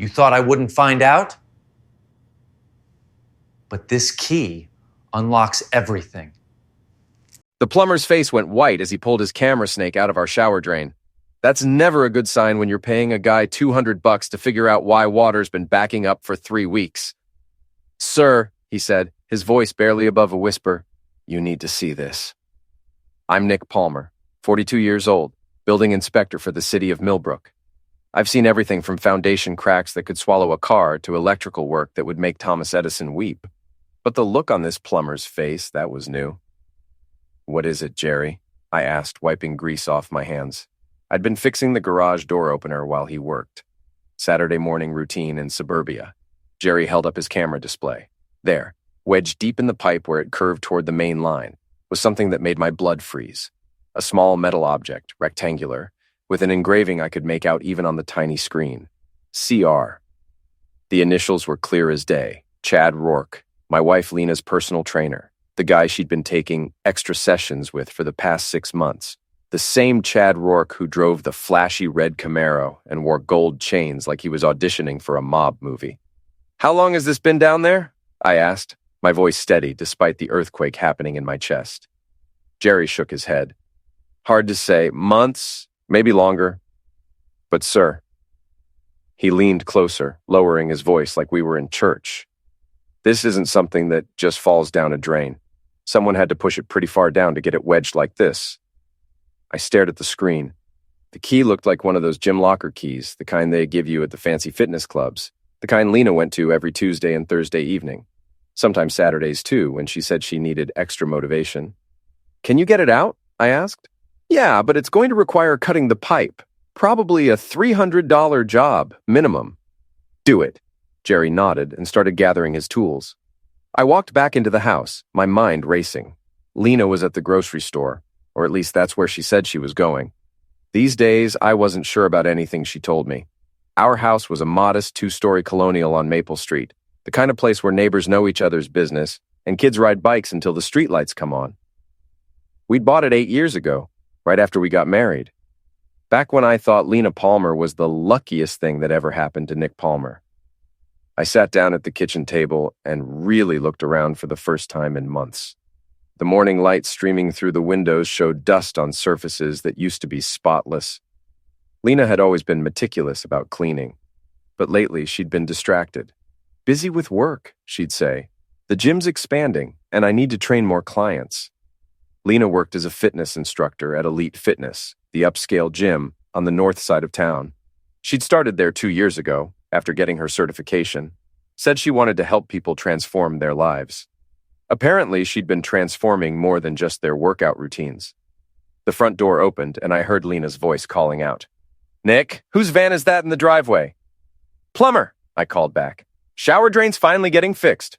You thought I wouldn't find out? But this key unlocks everything. The plumber's face went white as he pulled his camera snake out of our shower drain. That's never a good sign when you're paying a guy $200 to figure out why water's been backing up for 3 weeks. "Sir," he said, his voice barely above a whisper, "you need to see this." I'm Nick Palmer, 42 years old, building inspector for the city of Millbrook. I've seen everything from foundation cracks that could swallow a car to electrical work that would make Thomas Edison weep. But the look on this plumber's face, that was new. "What is it, Jerry?" I asked, wiping grease off my hands. I'd been fixing the garage door opener while he worked. Saturday morning routine in suburbia. Jerry held up his camera display. There, wedged deep in the pipe where it curved toward the main line, was something that made my blood freeze. A small metal object, rectangular, with an engraving I could make out even on the tiny screen. CR. The initials were clear as day. Chad Rourke, my wife Lena's personal trainer, the guy she'd been taking extra sessions with for the past 6 months. The same Chad Rourke who drove the flashy red Camaro and wore gold chains like he was auditioning for a mob movie. "How long has this been down there?" I asked, my voice steady despite the earthquake happening in my chest. Jerry shook his head. "Hard to say. Months, maybe longer. But sir." He leaned closer, lowering his voice like we were in church. "This isn't something that just falls down a drain. Someone had to push it pretty far down to get it wedged like this." I stared at the screen. The key looked like one of those gym locker keys, the kind they give you at the fancy fitness clubs, the kind Lena went to every Tuesday and Thursday evening. Sometimes Saturdays too, when she said she needed extra motivation. "Can you get it out?" I asked. "Yeah, but it's going to require cutting the pipe. Probably a $300 job, minimum." "Do it." Jerry nodded and started gathering his tools. I walked back into the house, my mind racing. Lena was at the grocery store, or at least that's where she said she was going. These days, I wasn't sure about anything she told me. Our house was a modest 2-story colonial on Maple Street, the kind of place where neighbors know each other's business and kids ride bikes until the streetlights come on. We'd bought it 8 years ago, right after we got married. Back when I thought Lena Palmer was the luckiest thing that ever happened to Nick Palmer. I sat down at the kitchen table and really looked around for the first time in months. The morning light streaming through the windows showed dust on surfaces that used to be spotless. Lena had always been meticulous about cleaning, but lately she'd been distracted. "Busy with work," she'd say. "The gym's expanding, and I need to train more clients." Lena worked as a fitness instructor at Elite Fitness, the upscale gym on the north side of town. She'd started there 2 years ago, after getting her certification. Said she wanted to help people transform their lives. Apparently, she'd been transforming more than just their workout routines. The front door opened, and I heard Lena's voice calling out, "Nick, whose van is that in the driveway?" "Plumber," I called back. "Shower drain's finally getting fixed."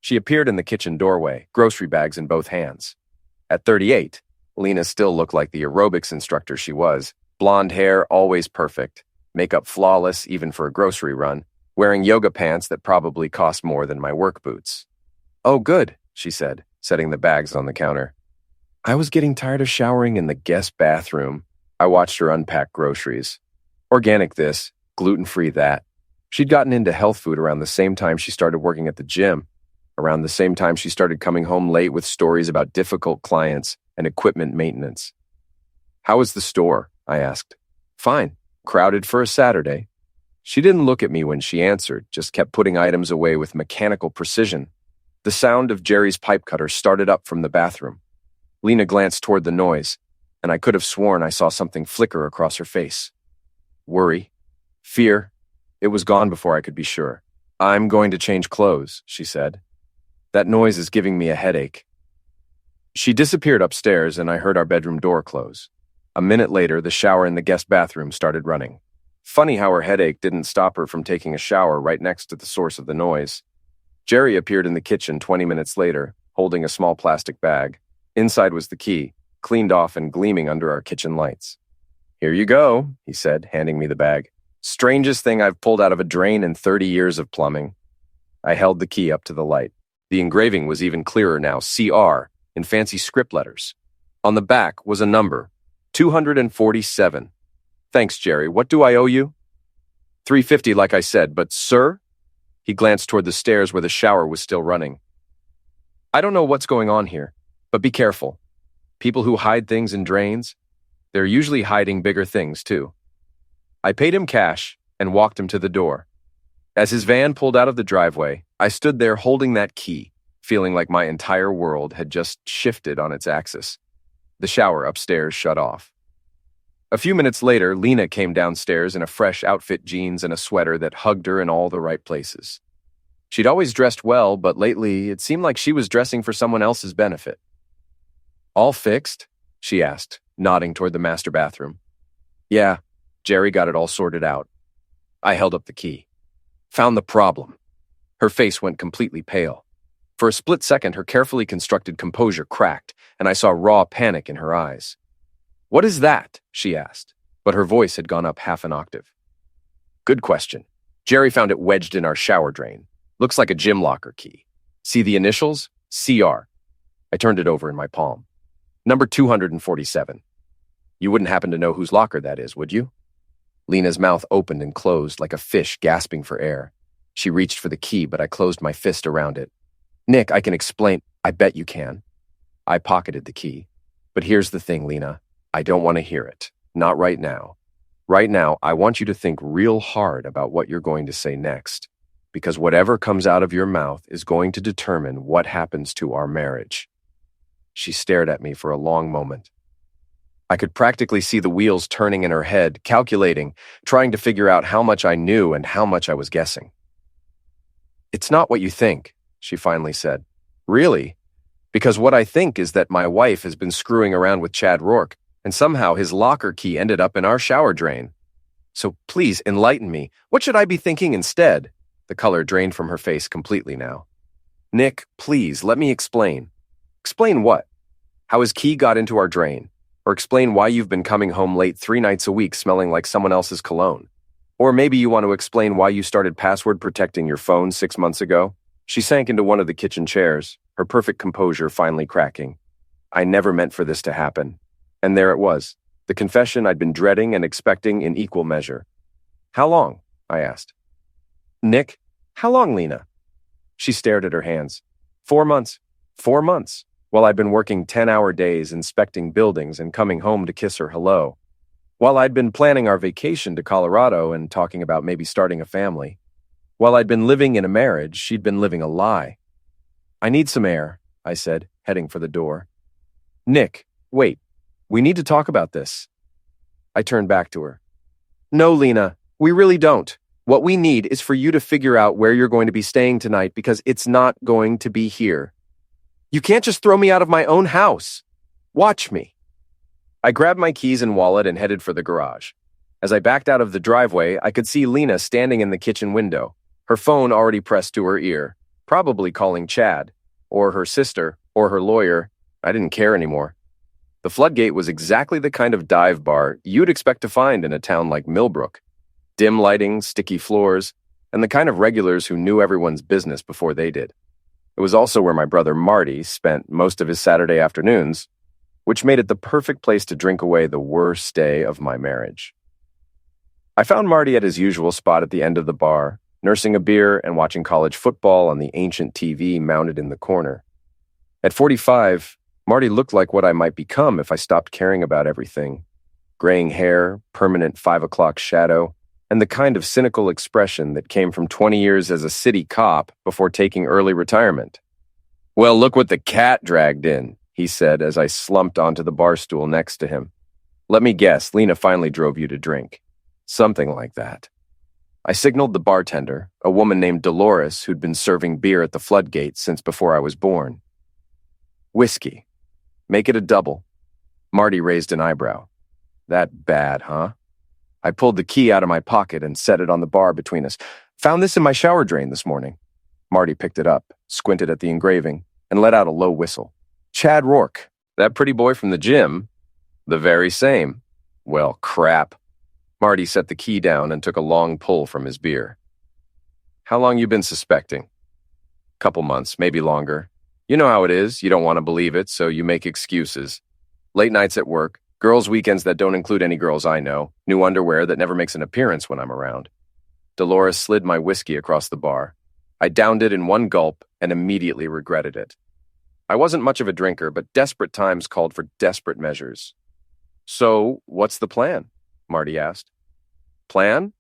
She appeared in the kitchen doorway, grocery bags in both hands. At 38, Lena still looked like the aerobics instructor she was, blonde hair always perfect, makeup flawless even for a grocery run, wearing yoga pants that probably cost more than my work boots. "Oh, good," she said, setting the bags on the counter. I was getting tired of showering in the guest bathroom. I watched her unpack groceries. Organic this, gluten-free that. She'd gotten into health food around the same time she started working at the gym, around the same time she started coming home late with stories about difficult clients and equipment maintenance. "How was the store?" I asked. "Fine. Crowded for a Saturday." She didn't look at me when she answered, just kept putting items away with mechanical precision. The sound of Jerry's pipe cutter started up from the bathroom. Lena glanced toward the noise, and I could have sworn I saw something flicker across her face. Worry. Fear. It was gone before I could be sure. "I'm going to change clothes," she said. "That noise is giving me a headache." She disappeared upstairs, and I heard our bedroom door close. A minute later, the shower in the guest bathroom started running. Funny how her headache didn't stop her from taking a shower right next to the source of the noise. Jerry appeared in the kitchen 20 minutes later, holding a small plastic bag. Inside was the key, cleaned off and gleaming under our kitchen lights. "Here you go," he said, handing me the bag. "Strangest thing I've pulled out of a drain in 30 years of plumbing." I held the key up to the light. The engraving was even clearer now, CR, in fancy script letters. On the back was a number, 247. "Thanks, Jerry. What do I owe you?" $350 like I said, but sir? He glanced toward the stairs where the shower was still running. I don't know what's going on here, but be careful. People who hide things in drains, they're usually hiding bigger things too. I paid him cash and walked him to the door. As his van pulled out of the driveway, I stood there holding that key, feeling like my entire world had just shifted on its axis. The shower upstairs shut off. A few minutes later, Lena came downstairs in a fresh outfit, jeans and a sweater that hugged her in all the right places. She'd always dressed well, but lately it seemed like she was dressing for someone else's benefit. All fixed? She asked, nodding toward the master bathroom. Yeah, Jerry got it all sorted out. I held up the key. Found the problem. Her face went completely pale. For a split second, her carefully constructed composure cracked, and I saw raw panic in her eyes. What is that? She asked, but her voice had gone up half an octave. Good question. Jerry found it wedged in our shower drain. Looks like a gym locker key. See the initials? CR. I turned it over in my palm. Number 247. You wouldn't happen to know whose locker that is, would you? Lena's mouth opened and closed like a fish gasping for air. She reached for the key, but I closed my fist around it. Nick, I can explain. I bet you can. I pocketed the key. But here's the thing, Lena. I don't want to hear it. Not right now. Right now, I want you to think real hard about what you're going to say next. Because whatever comes out of your mouth is going to determine what happens to our marriage. She stared at me for a long moment. I could practically see the wheels turning in her head, calculating, trying to figure out how much I knew and how much I was guessing. It's not what you think, she finally said. Really? Because what I think is that my wife has been screwing around with Chad Rourke, and somehow his locker key ended up in our shower drain. So please enlighten me. What should I be thinking instead? The color drained from her face completely now. Nick, please, let me explain. Explain what? How his key got into our drain. Or explain why you've been coming home late 3 nights a week smelling like someone else's cologne. Or maybe you want to explain why you started password protecting your phone 6 months ago. She sank into one of the kitchen chairs, her perfect composure finally cracking. I never meant for this to happen. And there it was, the confession I'd been dreading and expecting in equal measure. How long? I asked. Nick, how long, Lena? She stared at her hands. 4 months. 4 months. While I'd been working 10-hour days inspecting buildings and coming home to kiss her hello. While I'd been planning our vacation to Colorado and talking about maybe starting a family. While I'd been living in a marriage, she'd been living a lie. I need some air, I said, heading for the door. Nick, wait. We need to talk about this. I turned back to her. No, Lena, we really don't. What we need is for you to figure out where you're going to be staying tonight because it's not going to be here. You can't just throw me out of my own house. Watch me. I grabbed my keys and wallet and headed for the garage. As I backed out of the driveway, I could see Lena standing in the kitchen window, her phone already pressed to her ear, probably calling Chad, or her sister, or her lawyer. I didn't care anymore. The Floodgate was exactly the kind of dive bar you'd expect to find in a town like Millbrook. Dim lighting, sticky floors, and the kind of regulars who knew everyone's business before they did. It was also where my brother Marty spent most of his Saturday afternoons, which made it the perfect place to drink away the worst day of my marriage. I found Marty at his usual spot at the end of the bar, nursing a beer and watching college football on the ancient TV mounted in the corner. At 45, Marty looked like what I might become if I stopped caring about everything. Graying hair, permanent 5 o'clock shadow, and the kind of cynical expression that came from 20 years as a city cop before taking early retirement. Well, look what the cat dragged in, he said as I slumped onto the bar stool next to him. Let me guess, Lena finally drove you to drink. Something like that. I signaled the bartender, a woman named Dolores who'd been serving beer at the Floodgate since before I was born. Whiskey. Make it a double. Marty raised an eyebrow. That bad, huh? I pulled the key out of my pocket and set it on the bar between us. Found this in my shower drain this morning. Marty picked it up, squinted at the engraving, and let out a low whistle. Chad Rourke, that pretty boy from the gym. The very same. Well, crap. Marty set the key down and took a long pull from his beer. How long you been suspecting? Couple months, maybe longer. You know how it is. You don't want to believe it, so you make excuses. Late nights at work. Girls' weekends that don't include any girls I know. New underwear that never makes an appearance when I'm around. Dolores slid my whiskey across the bar. I downed it in one gulp and immediately regretted it. I wasn't much of a drinker, but desperate times called for desperate measures. "So, what's the plan?" Marty asked. "Plan?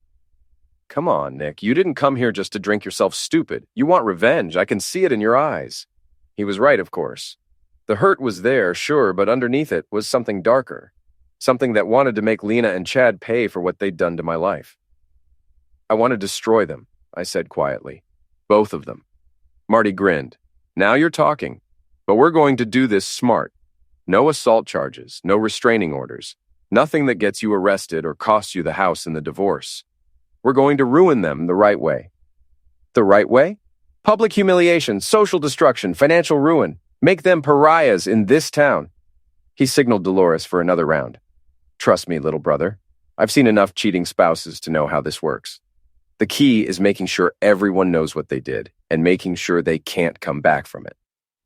Come on, Nick. You didn't come here just to drink yourself stupid. You want revenge. I can see it in your eyes." He was right, of course. The hurt was there, sure, but underneath it was something darker. Something that wanted to make Lena and Chad pay for what they'd done to my life. "I want to destroy them," I said quietly. "Both of them." Marty grinned. "Now you're talking. But we're going to do this smart. No assault charges, no restraining orders. Nothing that gets you arrested or costs you the house in the divorce. We're going to ruin them the right way." "The right way?" "Public humiliation, social destruction, financial ruin. Make them pariahs in this town." He signaled Dolores for another round. "Trust me, little brother. I've seen enough cheating spouses to know how this works. The key is making sure everyone knows what they did and making sure they can't come back from it."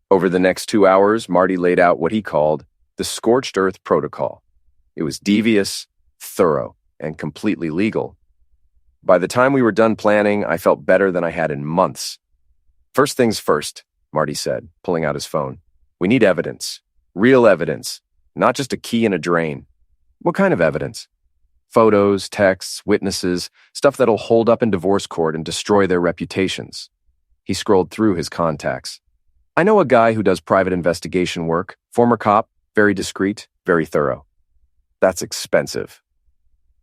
Over the next 2 hours, Marty laid out what he called the Scorched Earth Protocol. It was devious, thorough, and completely legal. By the time we were done planning, I felt better than I had in months. "First things first," Marty said, pulling out his phone. "We need evidence. Real evidence. Not just a key in a drain." "What kind of evidence?" "Photos, texts, witnesses, stuff that'll hold up in divorce court and destroy their reputations." He scrolled through his contacts. "I know a guy who does private investigation work, former cop, very discreet, very thorough." "That's expensive."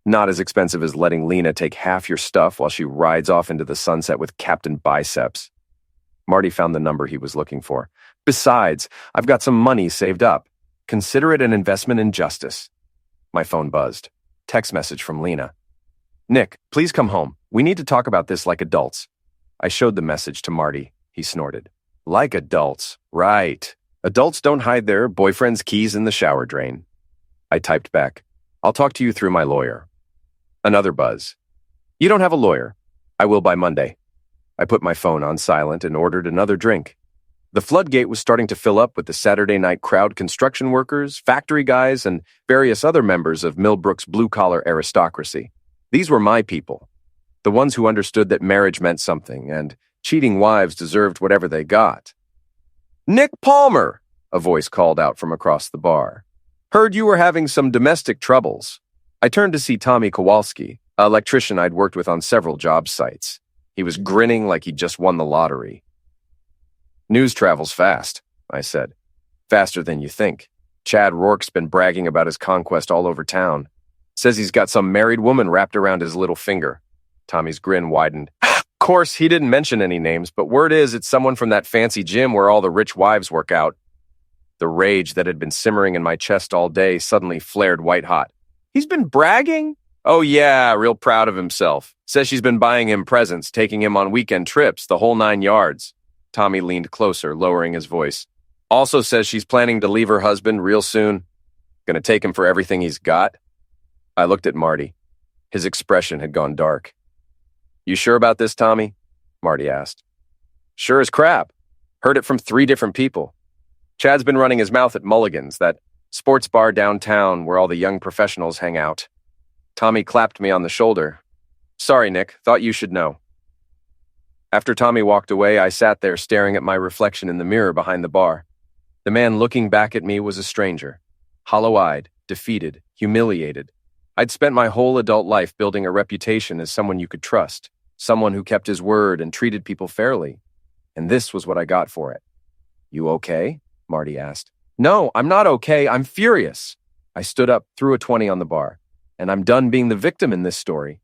"Not as expensive as letting Lena take half your stuff while she rides off into the sunset with Captain Biceps." Marty found the number he was looking for. "Besides, I've got some money saved up. Consider it an investment in justice." My phone buzzed. Text message from Lena. "Nick, please come home. We need to talk about this like adults." I showed the message to Marty. He snorted. "Like adults, right. Adults don't hide their boyfriend's keys in the shower drain." I typed back, "I'll talk to you through my lawyer." Another buzz. "You don't have a lawyer." "I will by Monday." I put my phone on silent and ordered another drink. The floodgate was starting to fill up with the Saturday night crowd construction workers, factory guys, and various other members of Millbrook's blue-collar aristocracy. These were my people, the ones who understood that marriage meant something and cheating wives deserved whatever they got. "Nick Palmer," a voice called out from across the bar. "Heard you were having some domestic troubles." I turned to see Tommy Kowalski, an electrician I'd worked with on several job sites. He was grinning like he'd just won the lottery. "News travels fast," I said. "Faster than you think. Chad Rourke's been bragging about his conquest all over town. Says he's got some married woman wrapped around his little finger." Tommy's grin widened. "Of course, he didn't mention any names, but word is it's someone from that fancy gym where all the rich wives work out." The rage that had been simmering in my chest all day suddenly flared white hot. "He's been bragging?" "Oh yeah, real proud of himself. Says she's been buying him presents, taking him on weekend trips, the whole 9 yards. Tommy leaned closer, lowering his voice. "Also says she's planning to leave her husband real soon. Gonna take him for everything he's got." I looked at Marty. His expression had gone dark. "You sure about this, Tommy?" Marty asked. "Sure as crap. Heard it from 3 different people. Chad's been running his mouth at Mulligan's, that sports bar downtown where all the young professionals hang out." Tommy clapped me on the shoulder. "Sorry, Nick. Thought you should know." After Tommy walked away, I sat there staring at my reflection in the mirror behind the bar. The man looking back at me was a stranger. Hollow-eyed, defeated, humiliated. I'd spent my whole adult life building a reputation as someone you could trust, someone who kept his word and treated people fairly. And this was what I got for it. "You okay?" Marty asked. "No, I'm not okay. I'm furious." I stood up, threw a 20 on the bar. "And I'm done being the victim in this story."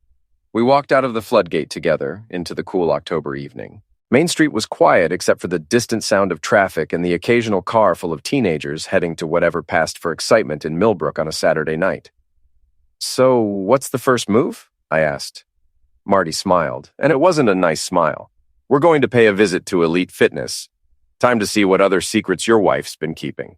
We walked out of the floodgate together into the cool October evening. Main Street was quiet except for the distant sound of traffic and the occasional car full of teenagers heading to whatever passed for excitement in Millbrook on a Saturday night. "So, what's the first move?" I asked. Marty smiled, and it wasn't a nice smile. "We're going to pay a visit to Elite Fitness. Time to see what other secrets your wife's been keeping."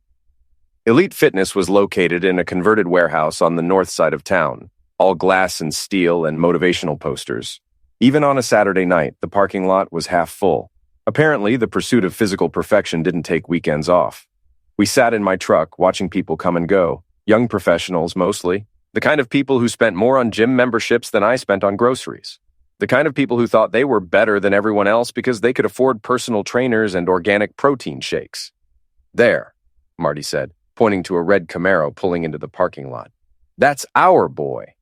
Elite Fitness was located in a converted warehouse on the north side of town, all glass and steel and motivational posters. Even on a Saturday night, the parking lot was half full. Apparently, the pursuit of physical perfection didn't take weekends off. We sat in my truck, watching people come and go, young professionals mostly, the kind of people who spent more on gym memberships than I spent on groceries. The kind of people who thought they were better than everyone else because they could afford personal trainers and organic protein shakes. There, Marty said, pointing to a red Camaro pulling into the parking lot. That's our boy.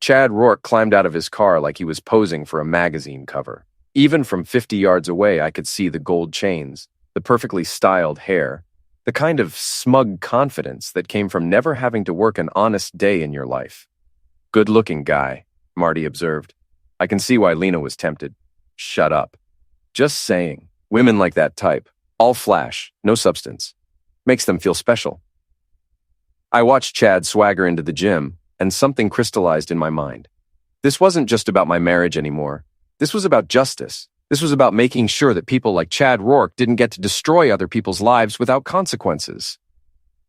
Chad Rourke climbed out of his car like he was posing for a magazine cover. Even from 50 yards away, I could see the gold chains, the perfectly styled hair, the kind of smug confidence that came from never having to work an honest day in your life. Good-looking guy, Marty observed. I can see why Lena was tempted. Shut up. Just saying. Women like that type, all flash, no substance, makes them feel special. I watched Chad swagger into the gym, and something crystallized in my mind. This wasn't just about my marriage anymore. This was about justice. This was about making sure that people like Chad Rourke didn't get to destroy other people's lives without consequences.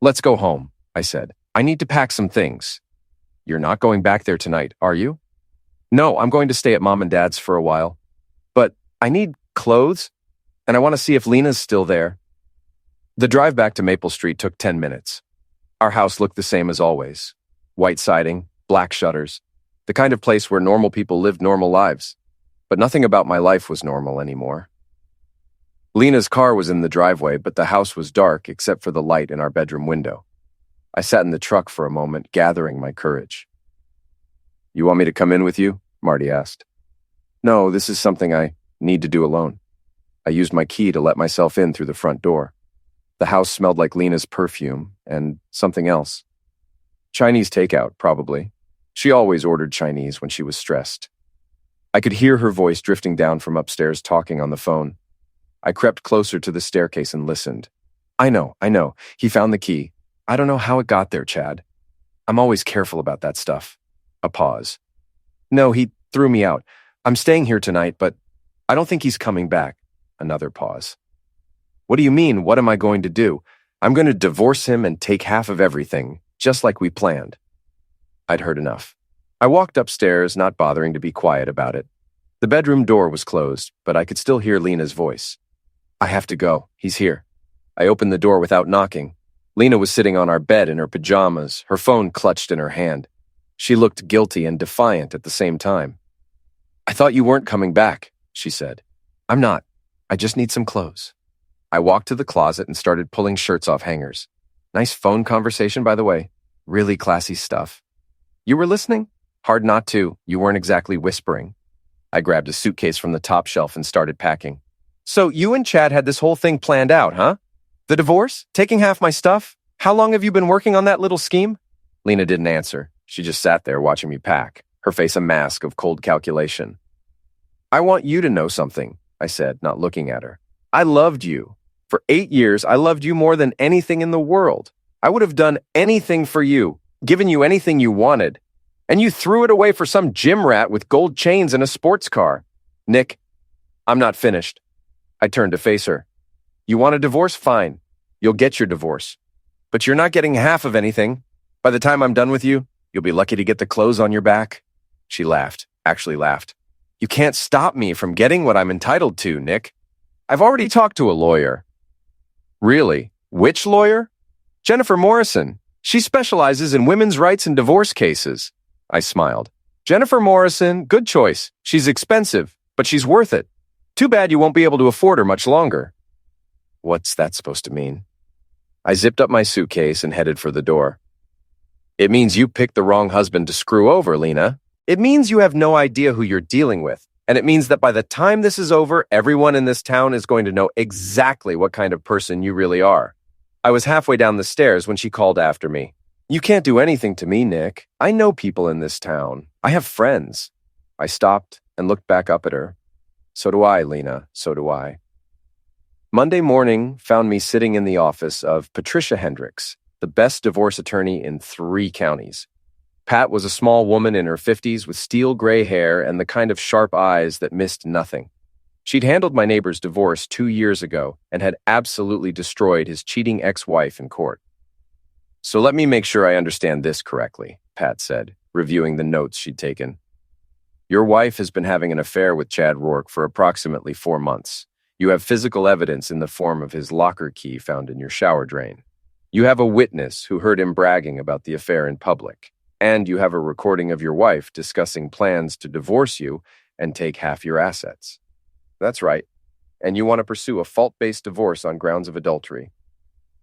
Let's go home, I said. I need to pack some things. You're not going back there tonight, are you? No, I'm going to stay at Mom and Dad's for a while. But I need clothes, and I want to see if Lena's still there. The drive back to Maple Street took 10 minutes. Our house looked the same as always. White siding, black shutters, the kind of place where normal people lived normal lives. But nothing about my life was normal anymore. Lena's car was in the driveway, but the house was dark except for the light in our bedroom window. I sat in the truck for a moment, gathering my courage. You want me to come in with you? Marty asked. No, this is something I need to do alone. I used my key to let myself in through the front door. The house smelled like Lena's perfume and something else. Chinese takeout, probably. She always ordered Chinese when she was stressed. I could hear her voice drifting down from upstairs talking on the phone. I crept closer to the staircase and listened. I know. He found the key. I don't know how it got there, Chad. I'm always careful about that stuff. A pause. No, he threw me out. I'm staying here tonight, but I don't think he's coming back. Another pause. What do you mean? What am I going to do? I'm going to divorce him and take half of everything, just like we planned. I'd heard enough. I walked upstairs, not bothering to be quiet about it. The bedroom door was closed, but I could still hear Lena's voice. I have to go. He's here. I opened the door without knocking. Lena was sitting on our bed in her pajamas, her phone clutched in her hand. She looked guilty and defiant at the same time. I thought you weren't coming back, she said. I'm not. I just need some clothes. I walked to the closet and started pulling shirts off hangers. Nice phone conversation, by the way. Really classy stuff. You were listening? Hard not to. You weren't exactly whispering. I grabbed a suitcase from the top shelf and started packing. So you and Chad had this whole thing planned out, huh? The divorce? Taking half my stuff? How long have you been working on that little scheme? Lena didn't answer. She just sat there watching me pack, her face a mask of cold calculation. I want you to know something, I said, not looking at her. I loved you. For 8 years, I loved you more than anything in the world. I would have done anything for you, given you anything you wanted. And you threw it away for some gym rat with gold chains and a sports car. Nick, I'm not finished. I turned to face her. You want a divorce? Fine. You'll get your divorce. But you're not getting half of anything. By the time I'm done with you, you'll be lucky to get the clothes on your back. She laughed, actually laughed. You can't stop me from getting what I'm entitled to, Nick. I've already talked to a lawyer. Really? Which lawyer? Jennifer Morrison. She specializes in women's rights and divorce cases. I smiled. Jennifer Morrison, good choice. She's expensive, but she's worth it. Too bad you won't be able to afford her much longer. What's that supposed to mean? I zipped up my suitcase and headed for the door. It means you picked the wrong husband to screw over, Lena. It means you have no idea who you're dealing with. And it means that by the time this is over, everyone in this town is going to know exactly what kind of person you really are. I was halfway down the stairs when she called after me. You can't do anything to me, Nick. I know people in this town. I have friends. I stopped and looked back up at her. So do I, Lena. So do I. Monday morning found me sitting in the office of Patricia Hendricks, the best divorce attorney in 3 counties. Pat was a small woman in her 50s with steel gray hair and the kind of sharp eyes that missed nothing. She'd handled my neighbor's divorce 2 years ago and had absolutely destroyed his cheating ex-wife in court. So let me make sure I understand this correctly, Pat said, reviewing the notes she'd taken. Your wife has been having an affair with Chad Rourke for approximately 4 months. You have physical evidence in the form of his locker key found in your shower drain. You have a witness who heard him bragging about the affair in public. And you have a recording of your wife discussing plans to divorce you and take half your assets. That's right. And you want to pursue a fault-based divorce on grounds of adultery.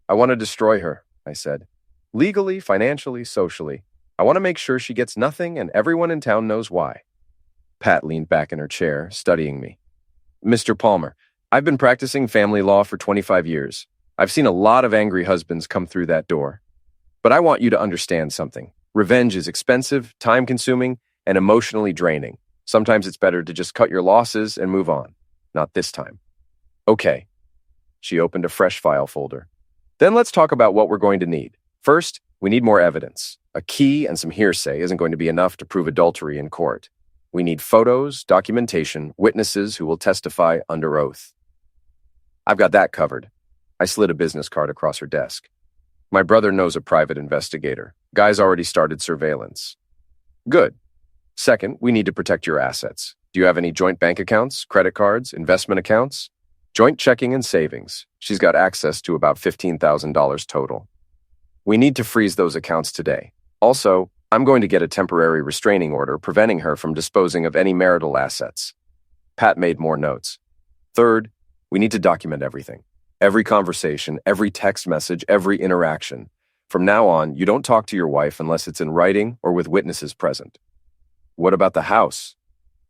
I want to destroy her, I said. Legally, financially, socially. I want to make sure she gets nothing and everyone in town knows why. Pat leaned back in her chair, studying me. Mr. Palmer, I've been practicing family law for 25 years. I've seen a lot of angry husbands come through that door. But I want you to understand something. Revenge is expensive, time-consuming, and emotionally draining. Sometimes it's better to just cut your losses and move on. Not this time. Okay. She opened a fresh file folder. Then let's talk about what we're going to need. First, we need more evidence. A key and some hearsay isn't going to be enough to prove adultery in court. We need photos, documentation, witnesses who will testify under oath. I've got that covered. I slid a business card across her desk. My brother knows a private investigator. Guy's already started surveillance. Good. Second, we need to protect your assets. Do you have any joint bank accounts, credit cards, investment accounts? Joint checking and savings. She's got access to about $15,000 total. We need to freeze those accounts today. Also, I'm going to get a temporary restraining order preventing her from disposing of any marital assets. Pat made more notes. Third, we need to document everything. Every conversation, every text message, every interaction. From now on, you don't talk to your wife unless it's in writing or with witnesses present. What about the house?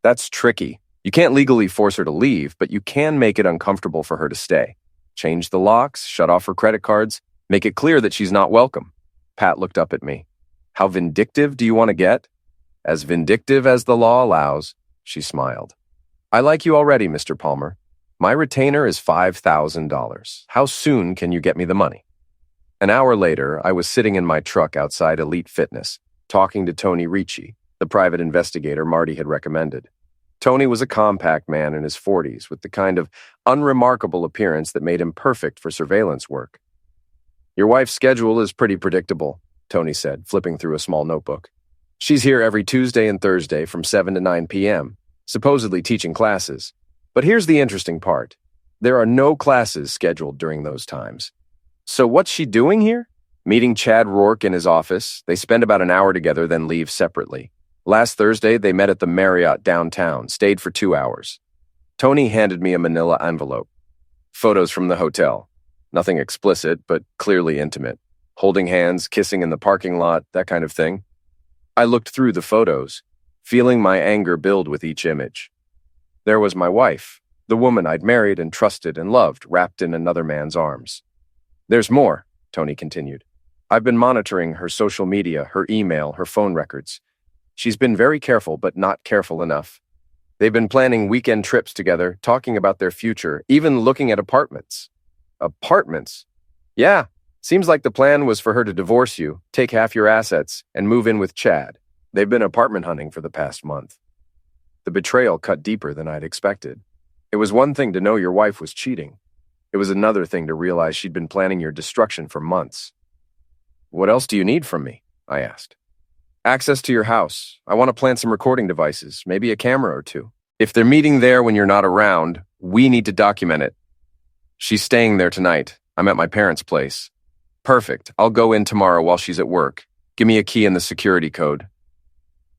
That's tricky. You can't legally force her to leave, but you can make it uncomfortable for her to stay. Change the locks, shut off her credit cards, make it clear that she's not welcome. Pat looked up at me. How vindictive do you want to get? As vindictive as the law allows, she smiled. I like you already, Mr. Palmer. My retainer is $5,000. How soon can you get me the money? An hour later, I was sitting in my truck outside Elite Fitness, talking to Tony Ricci, the private investigator Marty had recommended. Tony was a compact man in his 40s with the kind of unremarkable appearance that made him perfect for surveillance work. Your wife's schedule is pretty predictable, Tony said, flipping through a small notebook. She's here every Tuesday and Thursday from 7 to 9 p.m., supposedly teaching classes. But here's the interesting part. There are no classes scheduled during those times. So what's she doing here? Meeting Chad Rourke in his office. They spend about an hour together, then leave separately. Last Thursday, they met at the Marriott downtown, stayed for 2 hours. Tony handed me a manila envelope. Photos from the hotel. Nothing explicit, but clearly intimate. Holding hands, kissing in the parking lot, that kind of thing. I looked through the photos, feeling my anger build with each image. There was my wife, the woman I'd married and trusted and loved, wrapped in another man's arms. There's more, Tony continued. I've been monitoring her social media, her email, her phone records. She's been very careful, but not careful enough. They've been planning weekend trips together, talking about their future, even looking at apartments. Apartments? Yeah, seems like the plan was for her to divorce you, take half your assets, and move in with Chad. They've been apartment hunting for the past month. The betrayal cut deeper than I'd expected. It was one thing to know your wife was cheating. It was another thing to realize she'd been planning your destruction for months. What else do you need from me? I asked. Access to your house. I want to plant some recording devices, maybe a camera or two. If they're meeting there when you're not around, we need to document it. She's staying there tonight. I'm at my parents' place. Perfect. I'll go in tomorrow while she's at work. Give me a key and the security code.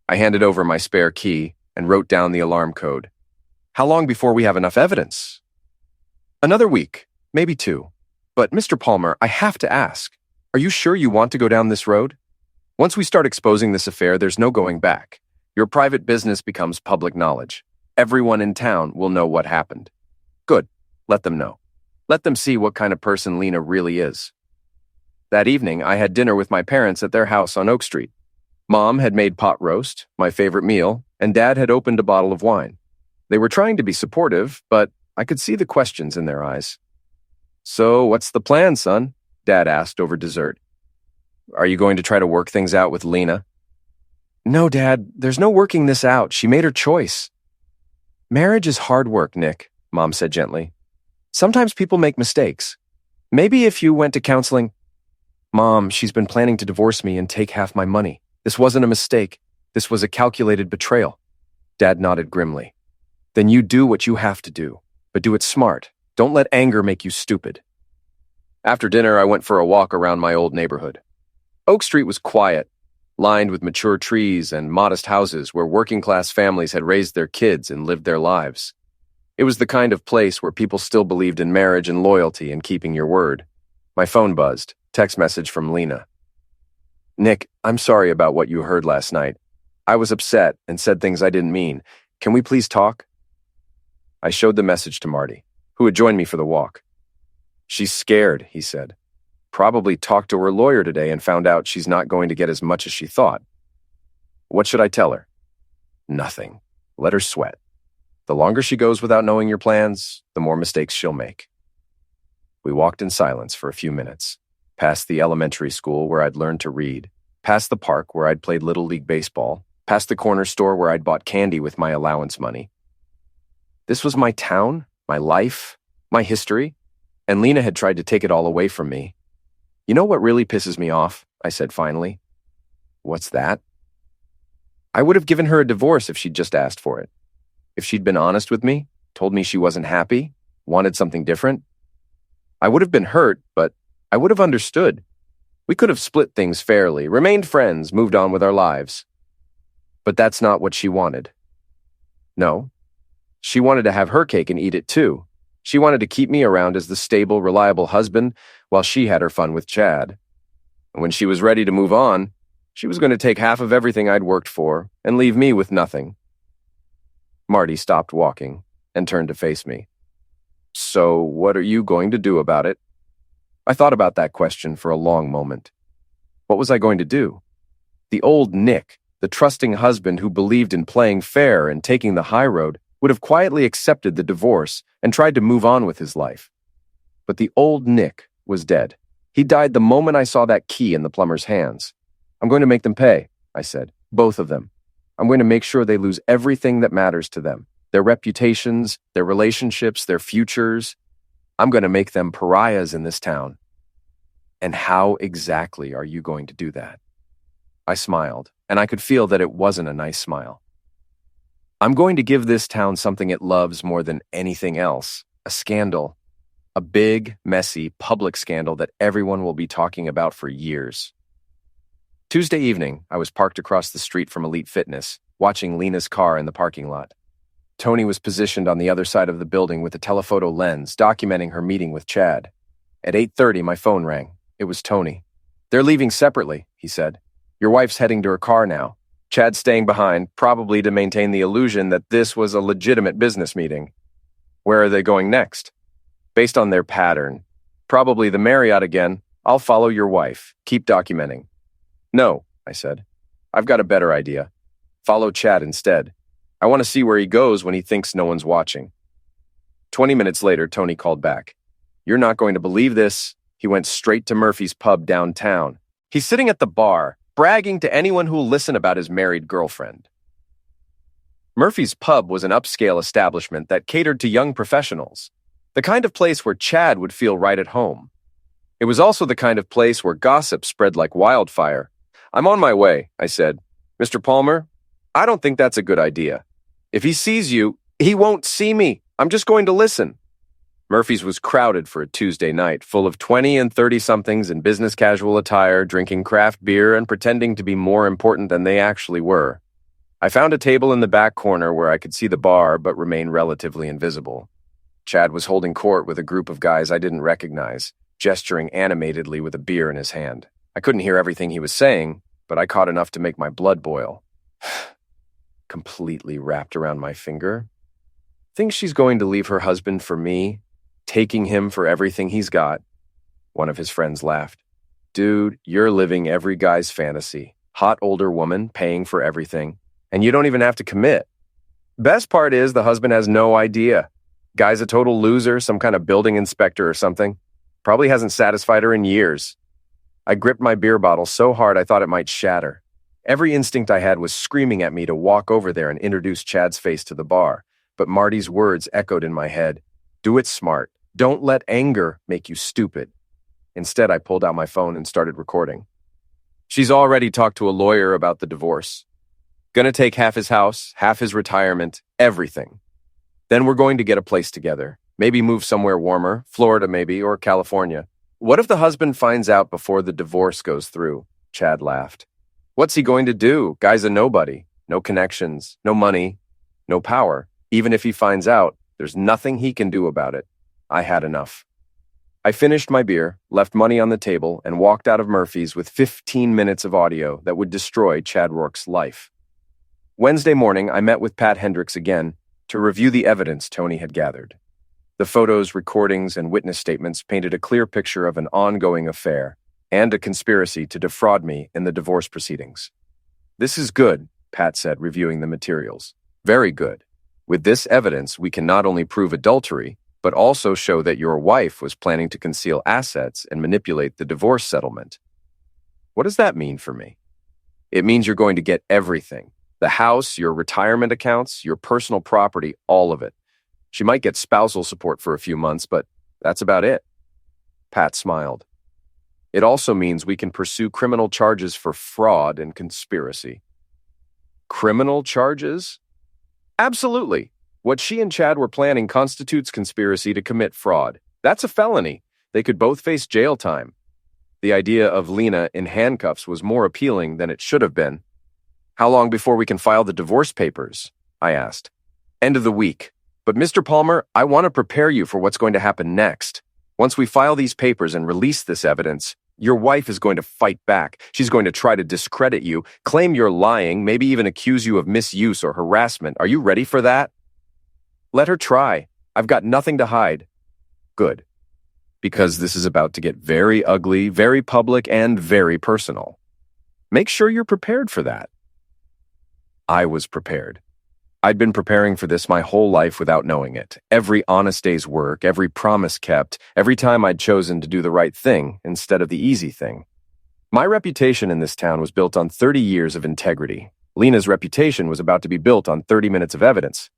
I handed over my spare key and wrote down the alarm code. How long before we have enough evidence? Another week, maybe 2. But, Mr. Palmer, I have to ask, are you sure you want to go down this road? Once we start exposing this affair, there's no going back. Your private business becomes public knowledge. Everyone in town will know what happened. Good. Let them know. Let them see what kind of person Lena really is. That evening, I had dinner with my parents at their house on Oak Street. Mom had made pot roast, my favorite meal, and Dad had opened a bottle of wine. They were trying to be supportive, but I could see the questions in their eyes. So, what's the plan, son? Dad asked over dessert. Are you going to try to work things out with Lena? No, Dad, there's no working this out. She made her choice. Marriage is hard work, Nick, Mom said gently. Sometimes people make mistakes. Maybe if you went to counseling... Mom, she's been planning to divorce me and take half my money. This wasn't a mistake. This was a calculated betrayal. Dad nodded grimly. Then you do what you have to do, but do it smart. Don't let anger make you stupid. After dinner, I went for a walk around my old neighborhood. Oak Street was quiet. lined with mature trees and modest houses where working-class families had raised their kids and lived their lives. It was the kind of place where people still believed in marriage and loyalty and keeping your word. My phone buzzed. Text message from Lena. Nick, I'm sorry about what you heard last night. I was upset and said things I didn't mean. Can we please talk? I showed the message to Marty, who had joined me for the walk. She's scared, he said. Probably talked to her lawyer today and found out she's not going to get as much as she thought. What should I tell her? Nothing. Let her sweat. The longer she goes without knowing your plans, the more mistakes she'll make. We walked in silence for a few minutes, past the elementary school where I'd learned to read, past the park where I'd played Little League baseball, past the corner store where I'd bought candy with my allowance money. This was my town, my life, my history, and Lena had tried to take it all away from me. You know what really pisses me off? I said finally. What's that? I would have given her a divorce if she'd just asked for it. If she'd been honest with me, told me she wasn't happy, wanted something different. I would have been hurt, but I would have understood. We could have split things fairly, remained friends, moved on with our lives. But that's not what she wanted. No. She wanted to have her cake and eat it too. She wanted to keep me around as the stable, reliable husband while she had her fun with Chad. And when she was ready to move on, she was going to take half of everything I'd worked for and leave me with nothing. Marty stopped walking and turned to face me. So what are you going to do about it? I thought about that question for a long moment. What was I going to do? The old Nick, the trusting husband who believed in playing fair and taking the high road, would have quietly accepted the divorce and tried to move on with his life. But the old Nick was dead. He died the moment I saw that key in the plumber's hands. I'm going to make them pay, I said. Both of them. I'm going to make sure they lose everything that matters to them. Their reputations, their relationships, their futures. I'm going to make them pariahs in this town. And how exactly are you going to do that? I smiled, and I could feel that it wasn't a nice smile. I'm going to give this town something it loves more than anything else. A scandal. A big, messy, public scandal that everyone will be talking about for years. Tuesday evening, I was parked across the street from Elite Fitness, watching Lena's car in the parking lot. Tony was positioned on the other side of the building with a telephoto lens, documenting her meeting with Chad. At 8:30, my phone rang. It was Tony. They're leaving separately, he said. Your wife's heading to her car now. Chad's staying behind, probably to maintain the illusion that this was a legitimate business meeting. Where are they going next? Based on their pattern. Probably the Marriott again. I'll follow your wife. Keep documenting. No, I said. I've got a better idea. Follow Chad instead. I want to see where he goes when he thinks no one's watching. 20 minutes later, Tony called back. You're not going to believe this. He went straight to Murphy's pub downtown. He's sitting at the bar, bragging to anyone who'll listen about his married girlfriend. Murphy's pub was an upscale establishment that catered to young professionals, the kind of place where Chad would feel right at home. It was also the kind of place where gossip spread like wildfire. I'm on my way, I said. Mr. Palmer, I don't think that's a good idea. If he sees you, he won't see me. I'm just going to listen. Murphy's was crowded for a Tuesday night, full of 20 and 30-somethings in business casual attire, drinking craft beer and pretending to be more important than they actually were. I found a table in the back corner where I could see the bar but remain relatively invisible. Chad was holding court with a group of guys I didn't recognize, gesturing animatedly with a beer in his hand. I couldn't hear everything he was saying, but I caught enough to make my blood boil. Completely wrapped around my finger. Thinks she's going to leave her husband for me, taking him for everything he's got. One of his friends laughed. Dude, you're living every guy's fantasy. Hot older woman paying for everything, and you don't even have to commit. Best part is the husband has no idea. Guy's a total loser, some kind of building inspector or something. Probably hasn't satisfied her in years. I gripped my beer bottle so hard I thought it might shatter. Every instinct I had was screaming at me to walk over there and introduce Chad's face to the bar, but Marty's words echoed in my head. Do it smart. Don't let anger make you stupid. Instead, I pulled out my phone and started recording. She's already talked to a lawyer about the divorce. Gonna take half his house, half his retirement, everything. Then we're going to get a place together. Maybe move somewhere warmer, Florida maybe, or California. What if the husband finds out before the divorce goes through? Chad laughed. What's he going to do? Guy's a nobody. No connections, no money, no power. Even if he finds out, there's nothing he can do about it. I had enough. I finished my beer, left money on the table, and walked out of Murphy's with 15 minutes of audio that would destroy Chad Rourke's life. Wednesday morning, I met with Pat Hendricks again to review the evidence Tony had gathered. The photos, recordings, and witness statements painted a clear picture of an ongoing affair and a conspiracy to defraud me in the divorce proceedings. This is good, Pat said, reviewing the materials. Very good. With this evidence, we can not only prove adultery, but also show that your wife was planning to conceal assets and manipulate the divorce settlement. What does that mean for me? It means you're going to get everything. The house, your retirement accounts, your personal property, all of it. She might get spousal support for a few months, but that's about it. Pat smiled. It also means we can pursue criminal charges for fraud and conspiracy. Criminal charges? Absolutely. What she and Chad were planning constitutes conspiracy to commit fraud. That's a felony. They could both face jail time. The idea of Lena in handcuffs was more appealing than it should have been. How long before we can file the divorce papers? I asked. End of the week. But Mr. Palmer, I want to prepare you for what's going to happen next. Once we file these papers and release this evidence, your wife is going to fight back. She's going to try to discredit you, claim you're lying, maybe even accuse you of misuse or harassment. Are you ready for that? Let her try. I've got nothing to hide. Good. Because this is about to get very ugly, very public, and very personal. Make sure you're prepared for that. I was prepared. I'd been preparing for this my whole life without knowing it. Every honest day's work, every promise kept, every time I'd chosen to do the right thing instead of the easy thing. My reputation in this town was built on 30 years of integrity. Lena's reputation was about to be built on 30 minutes of evidence.